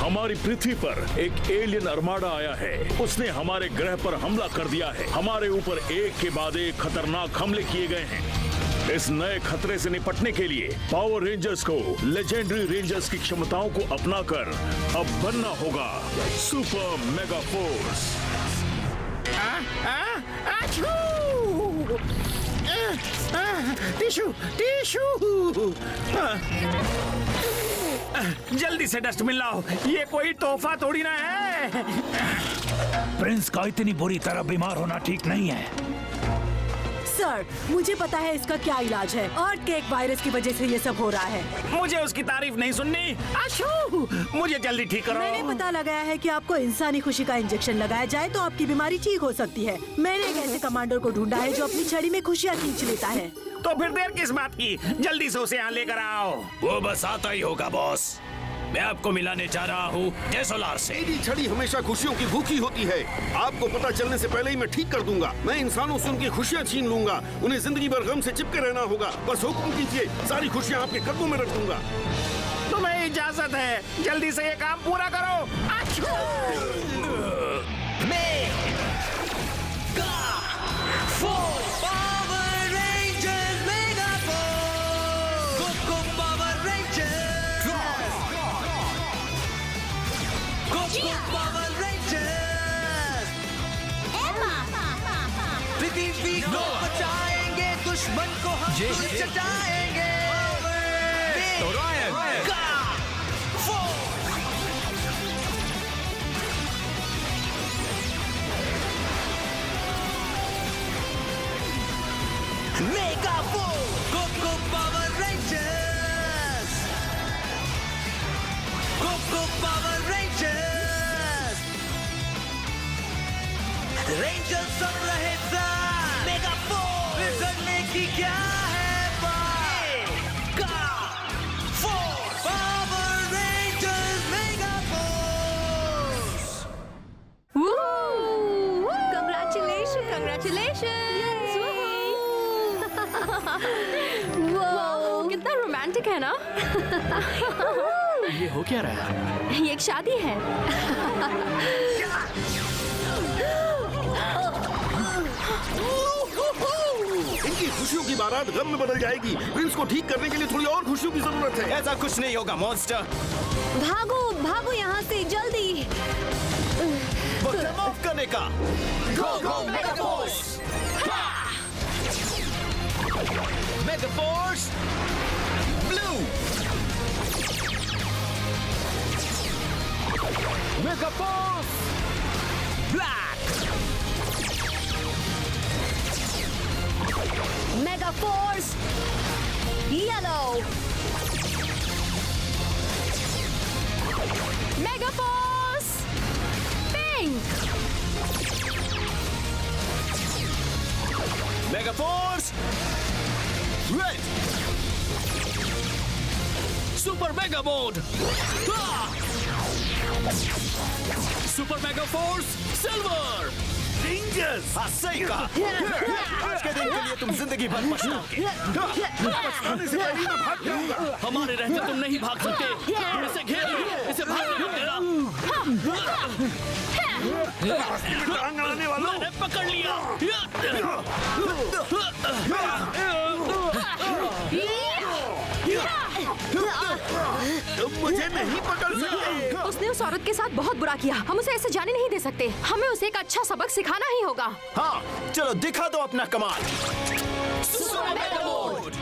हमारी पृथ्वी पर एक एलियन अर्माडा आया है। उसने हमारे ग्रह पर हमला कर दिया है। हमारे ऊपर एक के बाद एक खतरनाक हमले किए गए हैं। इस नए खतरे से निपटने के लिए पावर रेंजर्स को लेजेंडरी रेंजर्स की क्षमताओं को अपनाकर अब बनना होगा super mega force. Tissue tissue, जल्दी से डस्टबिन लाओ, ये कोई तोहफा थोड़ी ना है। प्रिंस का इतनी बुरी तरह बीमार होना ठीक नहीं है। सर, मुझे पता है इसका क्या इलाज है और केक वायरस की वजह से ये सब हो रहा है। मुझे उसकी तारीफ नहीं सुननी। आशू, मुझे जल्दी ठीक करो। मैंने पता लगाया है कि आपको इंसानी खुशी का इंजेक्शन लगाया जाए तो आपकी बीमारी ठीक हो सकती है। मैंने एक ऐसे कमांडर को ढूंढा है जो अपनी छड़ी में खुशियाँ खींच लेता है। तो फिर देर किस बात की, जल्दी से उसे यहाँ लेकर आओ। वो बस आता ही होगा बॉस। मैं आपको मिलाने जा रहा हूँ डेसोलार से। मेरी छड़ी हमेशा खुशियों की भूखी होती है। आपको पता चलने से पहले ही मैं ठीक कर दूंगा। मैं इंसानों से उनकी खुशियाँ छीन लूंगा। उन्हें जिंदगी भर गम से चिपके रहना होगा। बस हुक्म कीजिए, सारी खुशियाँ आपके कदमों में रख दूंगा। तुम्हें इजाजत है, जल्दी से ये काम पूरा करो। पृथ्वी को बचाएंगे, दुश्मन को हम चटाएंगे। मेगा फोर्स, कोको पावर रेंजर्स, कोको पावर रेंजर्स, रेंजर्स सब रहे साथ। मेगा फोर्स बिगड़ने की क्या है बात? Mega force, power rangers, mega force. Congratulations, congratulations! Wow, कितना रोमांटिक है ना? ये हो क्या रहा है? ये एक शादी है। इनकी खुशियों की बारात गम में बदल जाएगी। प्रिंस को ठीक करने के लिए थोड़ी और खुशियों की जरूरत है। ऐसा कुछ नहीं होगा मॉन्स्टर। भागो भागो यहाँ से जल्दी। ऑफ करने का। Go go mega force. Mega force blue. Mega force black. Mega force yellow. Mega force pink. Mega force red. Super mega mode. Super mega force silver. Rangers, सही कहा। आज के दिन के लिए तुम जिंदगी भर पछताओगे। हमारे रहते तुम नहीं भाग सकते। तुम इसे घेर लो, इसे भागने मत देना। आने वालों, मैंने पकड़ लिया। तुम मुझे नहीं पकड़ सकते। उसने उस औरत के साथ बहुत बुरा किया। हम उसे ऐसे जाने नहीं दे सकते। हमें उसे एक अच्छा सबक सिखाना ही होगा। हाँ, चलो दिखा दो अपना कमाल। Super mega mode.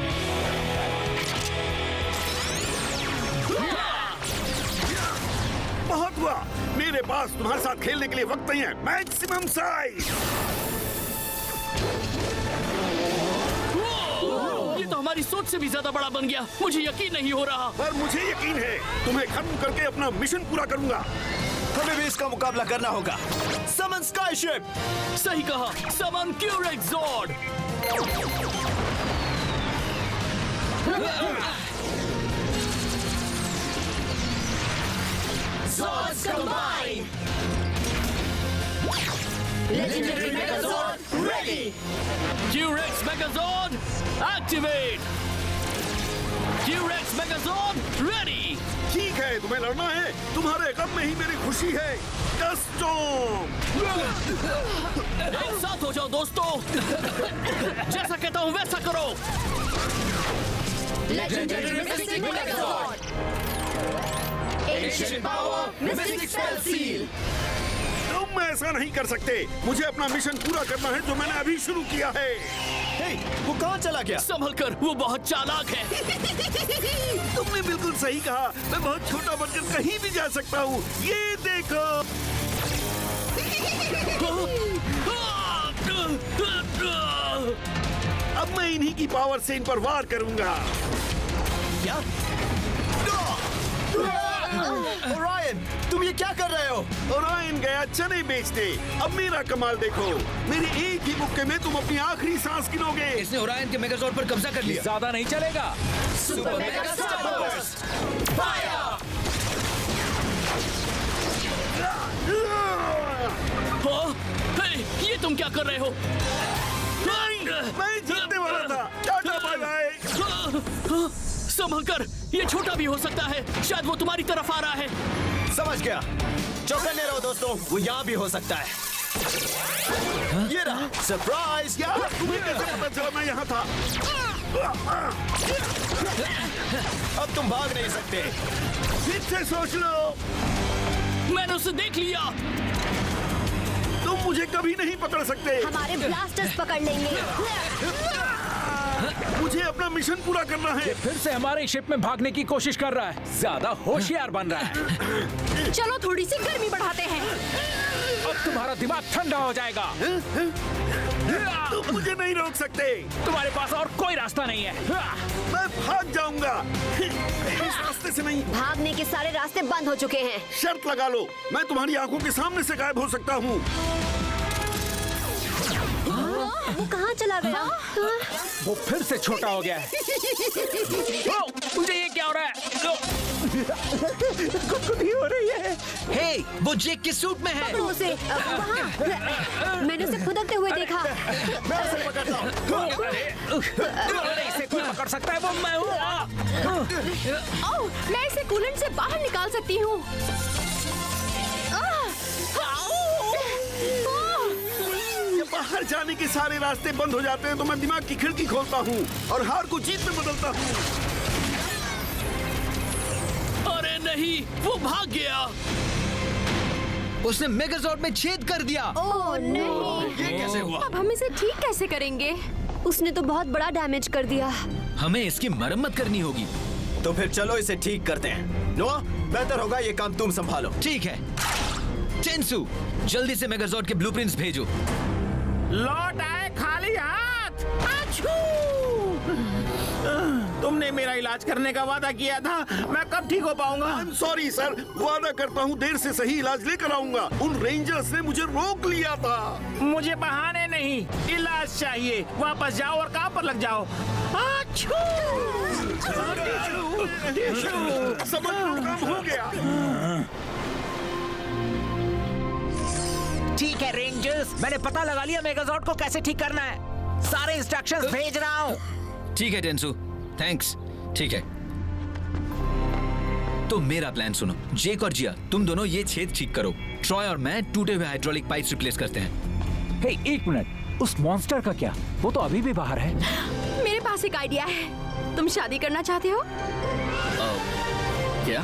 बहुत हुआ। मेरे पास तुम्हारे साथ खेलने के लिए वक्त नहीं है। Maximum size. ये तो हमारी सोच से भी ज्यादा बड़ा बन गया। मुझे यकीन नहीं हो रहा। पर मुझे यकीन है, तुम्हें खत्म करके अपना मिशन पूरा करूंगा। हमें भी इसका मुकाबला करना होगा। समन स्काईशिप। सही कहा। समन क्यूरेक्स ज़ॉर्ड। Zords combine! Legendary Megazord ready! Q-Rex Megazord activate! Q-Rex Megazord ready! ठीक है, है? तुम्हें लड़ना है? तुम्हारे गम में ही मेरी खुशी है। कस्टम! एक साथ हो जाओ दोस्तों। जैसा कहता हूँ वैसा करो। Legendary Mystic Megazord. Ancient Power Mystic Spell Seal. तुम ऐसा नहीं कर सकते। मुझे अपना मिशन पूरा करना है जो मैंने अभी शुरू किया है। हे, वो कहाँ चला गया? संभल कर, वो बहुत चालाक है। तुमने बिल्कुल सही कहा। मैं बहुत छोटा बनकर कहीं भी जा सकता हूँ। ये देखो। अब मैं इन्हीं की पावर से इन पर वार करूंगा। क्या? ओरायन, तुम ये क्या कर रहे हो? ओरायन गया चने बेचने। अब मेरा कमाल देखो। मेरे एक ही मुक्के में तुम अपनी आखिरी सांस गिनोगे। इसने ओरायन के मेगाजोर्ड पर कब्जा कर लिया। ज्यादा नहीं चलेगा। Super mega starburst, fire! ये तुम क्या कर रहे हो? मैं जीतने वाला था। Tata bye bye. संभल कर, ये छोटा भी हो सकता है। शायद वो तुम्हारी तरफ आ रहा है। समझ गया। चौकन्ने रहो दोस्तों, वो यहाँ भी हो सकता है। ये रहा सरप्राइज। क्या? तुम्हें कैसे पता चला मैं यहाँ था? अब तुम भाग नहीं सकते। फिर से सोच लो। मैंने उसे देख लिया। तुम मुझे कभी नहीं पकड़ सकते। हमारे ब्लास्टर्स पकड़ लेंगे। मुझे अपना मिशन पूरा करना है। फिर से हमारे शिप में भागने की कोशिश कर रहा है। ज्यादा होशियार बन रहा है। चलो थोड़ी सी गर्मी बढ़ाते हैं। अब तुम्हारा दिमाग ठंडा हो जाएगा। तुम मुझे नहीं रोक सकते। तुम्हारे पास और कोई रास्ता नहीं है। मैं भाग जाऊंगा। इस रास्ते से नहीं। भागने के सारे रास्ते बंद हो चुके हैं। शर्त लगा लो, मैं तुम्हारी आंखों के सामने से गायब हो सकता हूँ। वो कहाँ चला गया? वो फिर से छोटा हो गया है। मुझे ये क्या हो रहा है? गुदगुदी हो रही है। हे, वो जेक के सूट में है। पकड़ो उसे। वहाँ मैंने उसे खुदकते हुए देखा। इसे कोई पकड़ सकता है? वो मैं हूँ। ओह, मैं इसे कूलेंट से बाहर निकाल सकती हूँ। बाहर जाने के सारे रास्ते बंद हो जाते हैं तो मैं दिमाग की खिड़की खोलता हूँ और हार को जीत में बदलता हूँ। अरे नहीं, वो भाग गया। उसने मेगाजोर्ड में छेद कर दिया। ओह नहीं, ये कैसे हुआ? अब हम इसे ठीक कैसे करेंगे? उसने तो बहुत बड़ा डैमेज कर दिया। हमें इसकी मरम्मत करनी होगी। तो फिर चलो इसे ठीक करते हैं। नोआ, बेहतर होगा ये काम तुम संभालो। ठीक है। टेंसु, जल्दी से मेगाजोर्ड के ब्लूप्रिंट्स भेजो। लौट आए खाली हाथ। आछू! तुमने मेरा इलाज करने का वादा किया था। मैं कब ठीक हो पाऊंगा? सॉरी सर, वादा करता हूँ देर से सही इलाज लेकर आऊंगा। उन रेंजर्स ने मुझे रोक लिया था। मुझे बहाने नहीं, इलाज चाहिए। वापस जाओ और काम पर लग जाओ। आछू! समझ लो काम हो गया। ठीक है रेंजर्स, मैंने पता लगा लिया मेगाजॉर्ड को कैसे ठीक करना है। सारे इंस्ट्रक्शंस भेज रहा हूँ। ठीक है टेंसु, थैंक्स। ठीक है, तो मेरा प्लान सुनो। जेक और जिया, तुम दोनों ये छेद ठीक करो। ट्रॉय और मैं टूटे हुए हाइड्रोलिक पाइप्स रिप्लेस करते हैं। हे, एक मिनट, उस मॉन्स्टर का क्या? वो तो अभी भी बाहर है। मेरे पास एक आइडिया है। तुम शादी करना चाहते हो? क्या?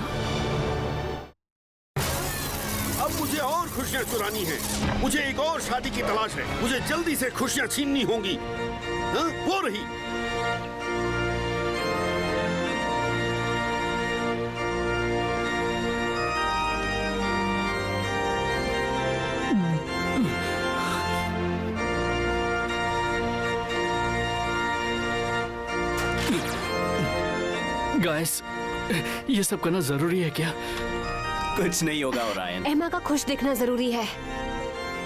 अब मुझे और खुशियाँ चुरानी है। मुझे एक और शादी की तलाश है। मुझे जल्दी से खुशियाँ छीननी होंगी। हाँ, हो रही। गाइस, ये सब करना जरूरी है क्या? कुछ नहीं होगा ओरायन। एमा का खुश दिखना जरूरी है।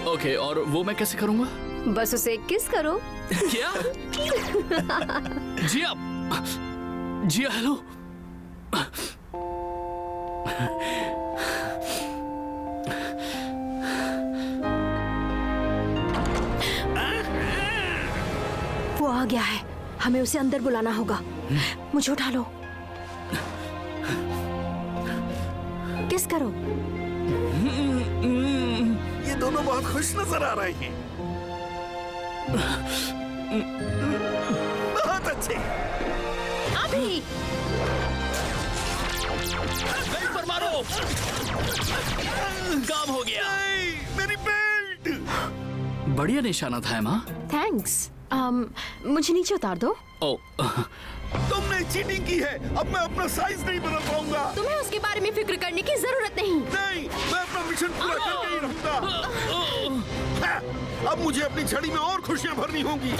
ओके, और वो मैं कैसे करूँगा? बस उसे किस करो। क्या? जिया, जिया हेलो। वो आ गया है, हमें उसे अंदर बुलाना होगा। मुझे उठा लो। किस करो। ये दोनों बहुत खुश नजर आ रहे हैं। बहुत अच्छे। अभी बेल्ट पर मारो। काम हो गया। मेरी बेल्ट। बढ़िया निशाना था एमा। थैंक्स। मुझे नीचे उतार दो। ओ, तुमने चीटिंग की है। अब मैं अपना साइज नहीं बदल पाऊंगा। तुम्हें उसके बारे में फिक्र करने की जरूरत नहीं। नहीं, मैं अपना मिशन पूरा करके ही रहूंगा। हाँ, अब मुझे अपनी छड़ी में और खुशियां भरनी होंगी।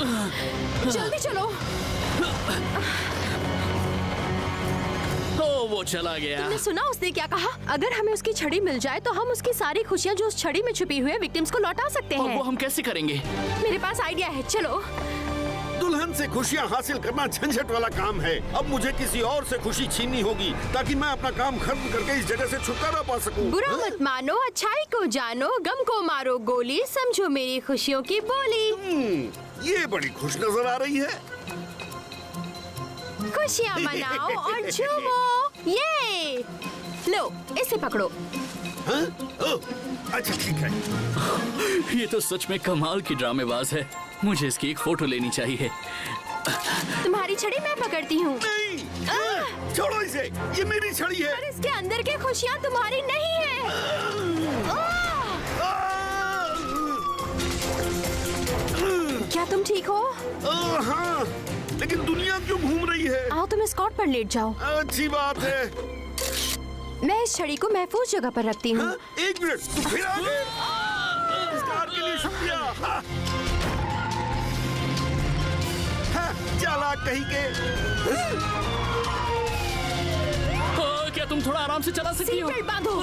जल्दी चलो। ओ, वो चला गया। तुमने सुना उसने क्या कहा? अगर हमें उसकी छड़ी मिल जाए तो हम उसकी सारी खुशियाँ जो उस छड़ी में छुपी हुई है विक्टिम्स को लौटा सकते और हैं। वो हम कैसे करेंगे? मेरे पास आइडिया है, चलो। दुल्हन से खुशियां हासिल करना झंझट वाला काम है। अब मुझे किसी और से खुशी छीननी होगी ताकि मैं अपना काम खत्म करके इस जगह से छुटकारा पा सकूं। बुरा मत मानो, अच्छाई को जानो, गम को मारो गोली, समझो मेरी खुशियों की बोली। ये बड़ी खुश नजर आ रही है। खुशियाँ मनाओ और झूमो। ये लो, इसे पकड़ो। हाँ? ओह, अच्छा ठीक है। ये तो सच में कमाल की ड्रामेबाज है। मुझे इसकी एक फोटो लेनी चाहिए। तुम्हारी छड़ी मैं पकड़ती हूँ। नहीं, छोड़ो इसे। ये मेरी छड़ी है। पर इसके अंदर की खुशियाँ तुम्हारी नहीं है। क्या तुम ठीक हो? हाँ, लेकिन दुनिया क्यों घूम रही है? आओ तुम इस कॉट पर लेट जाओ। अच्छी बात है। मैं इस छड़ी को महफूज जगह पर रखती हूँ। हाँ, एक मिनट, तू फिर आ गए। इस कार के लिए शुक्रिया। हाँ। हाँ, चालाक कहीं के। क्या तुम थोड़ा आराम से चला सकती हो? सीट बेल्ट बांधो।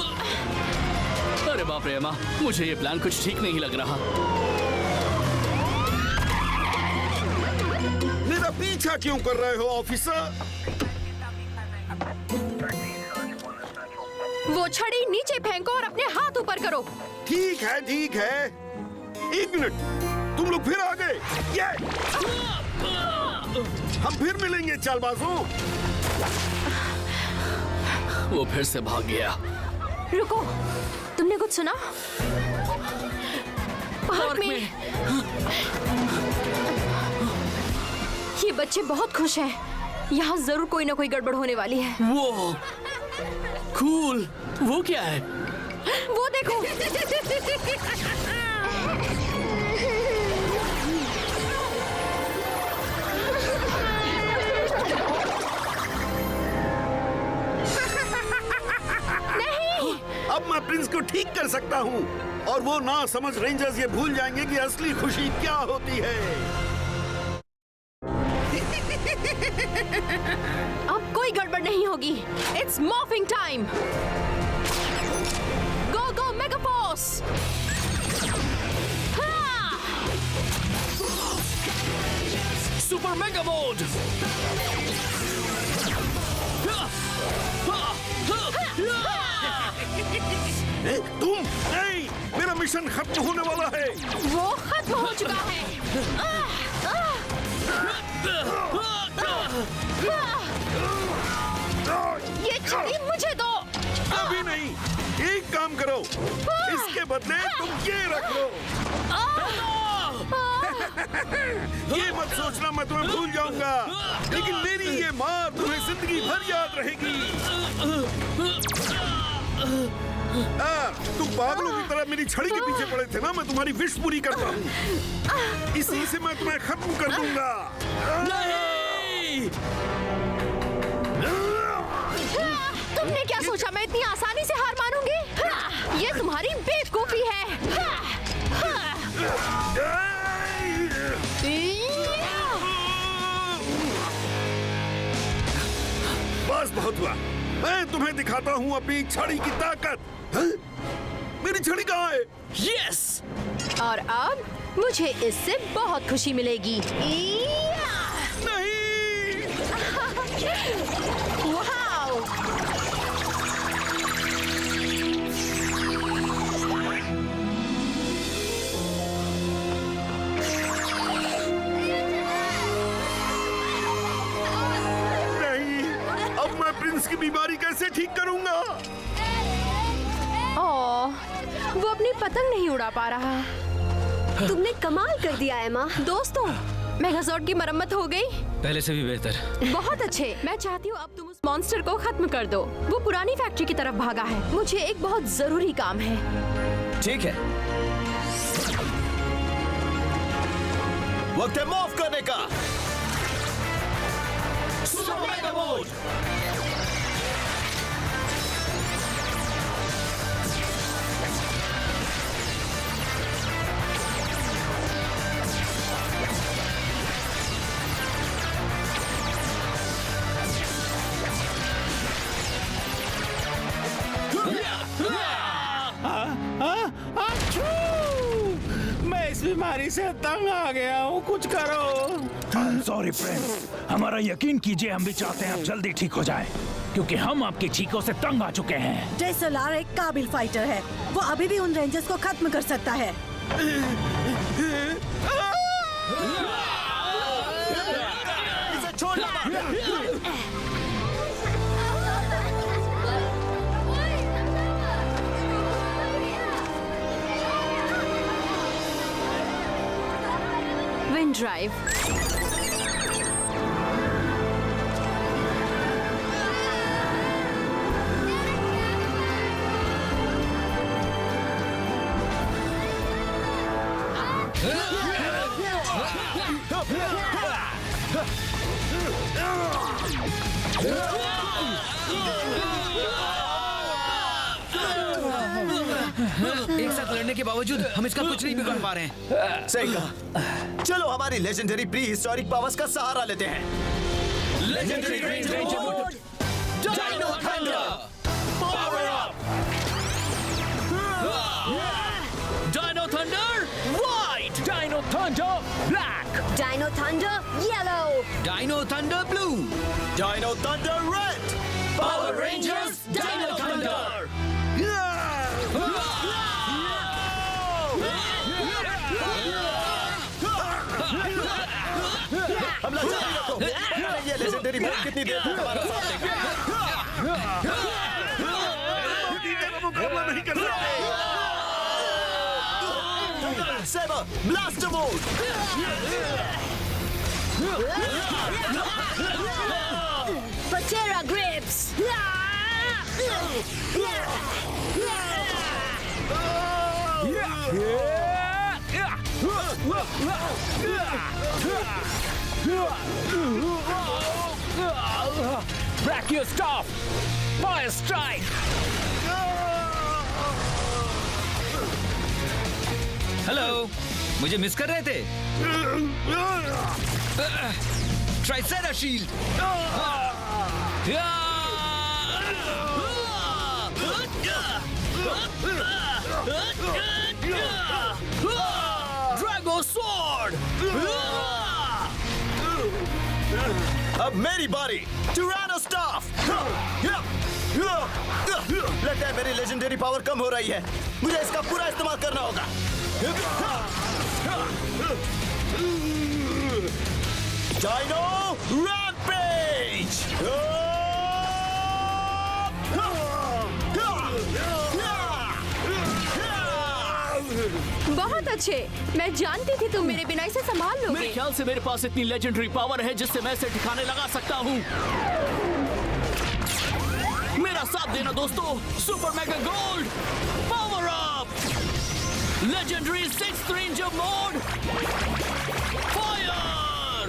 अरे बाप रे एमा, मुझे ये प्लान कुछ ठीक नहीं लग रहा। मेरा पीछा क्यों कर रहे हो ऑफिसर? वो छड़ी नीचे फेंको और अपने हाथ ऊपर करो। ठीक है, ठीक है। एक मिनट, तुम लोग फिर आ गए। ये हम फिर मिलेंगे चालबाजों। वो फिर से भाग गया। रुको, तुमने कुछ सुना? पार्क में ये बच्चे बहुत खुश हैं। यहाँ जरूर कोई ना कोई गड़बड़ होने वाली है। वो कूल। वो क्या है? वो देखो। नहीं। अब मैं प्रिंस को ठीक कर सकता हूँ और वो ना समझ रेंजर्स ये भूल जाएंगे कि असली खुशी क्या होती है। अब कोई गड़बड़ नहीं होगी। It's morphing time. Go go mega force. Super mega mode. तुम नहीं, मेरा मिशन खत्म होने वाला है। वो खत्म हो चुका है। ये छड़ी मुझे दो। अभी नहीं, एक काम करो, इसके बदले तुम ये रख लो। ये मत सोचना मैं तुम्हें भूल जाऊंगा, लेकिन मेरी ये मार तुम्हें जिंदगी भर याद रहेगी। तुम पागलों की तरह मेरी छड़ी के पीछे पड़े थे ना। मैं तुम्हारी विश पूरी करता हूँ। इसी से मैं तुम्हें खत्म कर दूंगा। नहीं! तुमने क्या सोचा मैं इतनी आसानी से हार मानूंगी? ये तुम्हारी बेवकूफी है। बस बहुत हुआ। मैं तुम्हें दिखाता हूँ अपनी छड़ी की ताकत। हाँ? मेरी छड़ी कहाँ है? यस! और अब मुझे इससे बहुत खुशी मिलेगी। नहीं! वाओ! नहीं, अब मैं प्रिंस की बीमारी कैसे ठीक करूंगा? वो अपनी पतंग नहीं उड़ा पा रहा। तुमने कमाल कर दिया एमा। दोस्तों, मेगाजॉर्ड की मरम्मत हो गई। पहले से भी बेहतर। बहुत अच्छे। मैं चाहती हूँ अब तुम उस मॉन्स्टर को खत्म कर दो। वो पुरानी फैक्ट्री की तरफ भागा है। मुझे एक बहुत जरूरी काम है। ठीक है, वक्त है मूव करने का। Super mega mode. मैं इस बीमारी से तंग आ गया हूँ, कुछ करो। सॉरी फ्रेंड्स, हमारा यकीन कीजिए, हम भी चाहते हैं आप जल्दी ठीक हो जाएं, क्योंकि हम आपकी चीखों से तंग आ चुके हैं। ड्रेसलार एक काबिल फाइटर है। वो अभी भी उन रेंजर्स को खत्म कर सकता है। इसे छोड़ना मत। Wind drive. एक साथ लड़ने के बावजूद हम इसका कुछ नहीं बिगाड़ पा रहे हैं। सही कहा। चलो हमारी लेजेंडरी प्री हिस्टोरिक पावर्स का सहारा लेते हैं। Legendary ranger mode, Dino Thunder, power up. Dino Thunder white, Dino Thunder black, Dino Thunder yellow, Dino Thunder blue, Dino Thunder red. Power Rangers Dino Thunder. हमला जारी रखो। पता नहीं ये लेजेंडरी मोड कितनी देर तक हमारा साथ देगा। मुकाबला नहीं कर सकते। Saber blast mode. Ptera grips, Brachio stop! Fire strike! Hello, मुझे मिस कर रहे थे? Tricera shield. Drago sword. अब मेरी बारी। Tyranno staff. लगता है मेरी लेजेंडरी पावर कम हो रही है। मुझे इसका पूरा इस्तेमाल करना होगा। Dino rampage. बहुत अच्छे। मैं जानती थी तुम मेरे बिना इसे संभाल मेरे लोगे। ख्याल से मेरे पास इतनी लेजेंडरी पावर है जिससे मैं इसे ठिकाने लगा सकता हूँ। मेरा साथ देना दोस्तों। Super mega gold power up. Legendary 6th ranger mode fire.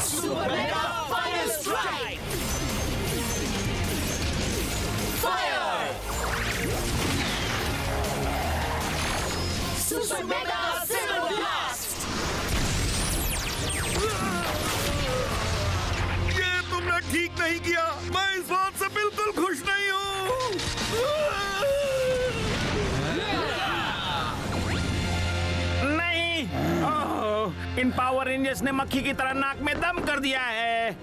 Super mega fire strike. Fire. Super mega silver blast. ये तुमने ठीक नहीं किया। मैं इस बात से बिल्कुल खुश नहीं हूँ। नहीं, ओह, इन पावर रेंजर्स ने मक्खी की तरह नाक में दम कर दिया है।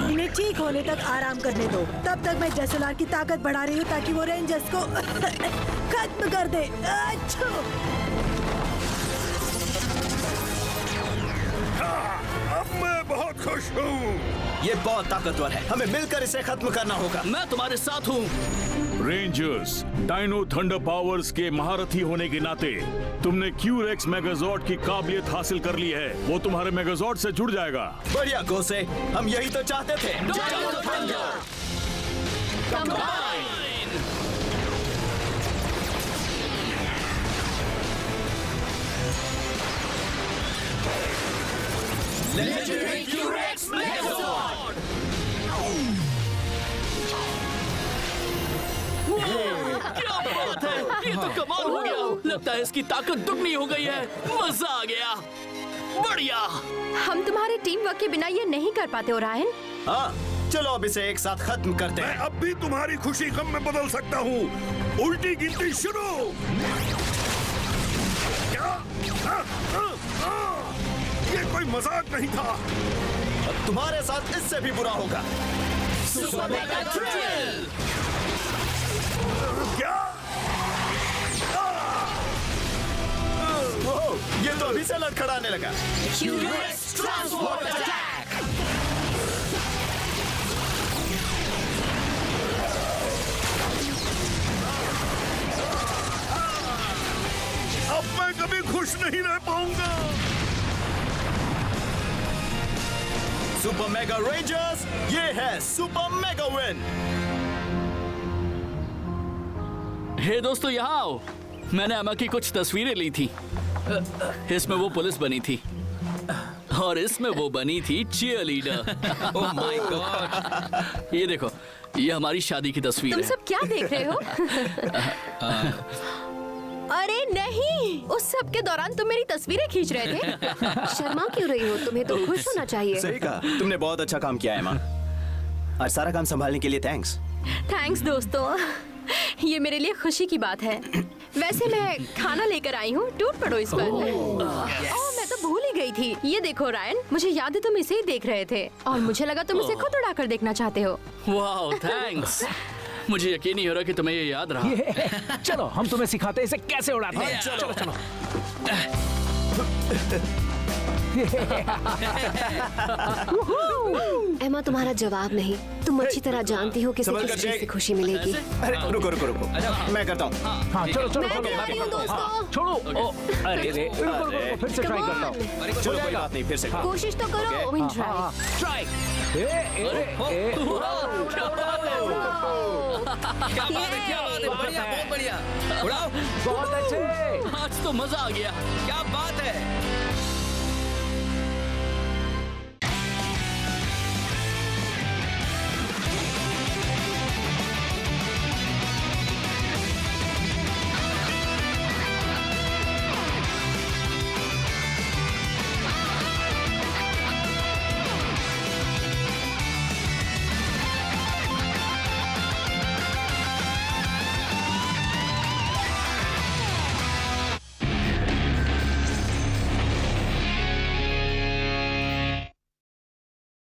इन्हें ठीक होने तक आराम करने दो। तब तक मैं ड्रेसलार की ताकत बढ़ा रही हूँ ताकि वो रेंजर्स को खत्म कर दे। अच्छा। खुश हूँ। ये बहुत ताकतवर है, हमें मिलकर इसे खत्म करना होगा। मैं तुम्हारे साथ हूँ। रेंजर्स, डायनो थंडर पावर्स के महारथी होने के नाते तुमने क्यूरेक्स मेगाजॉर्ड की काबिलियत हासिल कर ली है। वो तुम्हारे मेगाजॉर्ड से जुड़ जाएगा। बढ़िया गोसे, हम यही तो चाहते थे। Legendary Q-Rex Megazord! क्या बात है, ये तो कमाल हो गया। लगता है इसकी ताकत दुगनी हो गई है। मजा आ गया, बढ़िया। हम तुम्हारे टीम वर्क के बिना ये नहीं कर पाते ओरायन। हाँ, चलो अब इसे एक साथ खत्म करते मैं हैं। अब भी तुम्हारी खुशी गम में बदल सकता हूँ। उल्टी गिनती शुरू। क्या? ये कोई मजाक नहीं था। अब तुम्हारे साथ इससे भी बुरा होगा। Super mega thrill! क्या? ओह, ये तो अभी से लड़खड़ाने लगा। Q-Rex Transport Attack! अब मैं कभी खुश नहीं रह पाऊंगा। सुपर मेगा रेंजर्स, ये है सुपर मेगा विन। हे दोस्तों, यहाँ आओ। मैंने अमा की कुछ तस्वीरें ली थी। इसमें वो पुलिस बनी थी और इसमें वो बनी थी cheerleader. Oh my god. ये देखो, ये हमारी शादी की तस्वीर तुम है। सब क्या देख रहे हो? अरे नहीं, उस सब के दौरान तुम मेरी तस्वीरें खींच रहे थे। शर्मा क्यों रही हो? तुम्हें तो खुश होना चाहिए। सही कहा, तुमने बहुत अच्छा काम किया है माँ। और सारा काम संभालने के लिए थैंक्स। थैंक्स दोस्तों, ये मेरे लिए खुशी की बात है। वैसे मैं खाना लेकर आई हूँ, टूट पड़ो इस पर। ओह, मैं तो भूल ही गई थी। ये देखो रायन, मुझे याद है तुम इसे ही देख रहे थे और मुझे लगा तुम इसे खुद उड़ाकर देखना चाहते हो। वाह, थैंक्स। मुझे यकीन नहीं हो रहा कि तुम्हें ये याद रहा। चलो हम तुम्हें सिखाते हैं इसे कैसे उड़ाते हैं। चलो चलो। एमा, तुम्हारा जवाब नहीं। तुम अच्छी तरह जानती हो कि संभल किस कर चीज से देख। खुशी मिलेगी। अरे रुको रुको रुको, मैं करता हूँ। हाँ चलो चलो मैं चलो भी आ रही हूँ दोस्तों। छोड़ो। ओ, अरे रे, रुको, रुको, फिर से ट्राई Come करता on. हूँ। चलो कोई बात नहीं, फिर से। कोशिश तो करो। Win try. ट्राई। क्या बात है, क्या बात है, बढ़िया, बहुत बढ़िया। उड़ाओ। बहुत अच्छे। आज तो मजा आ गया। क्या बात है।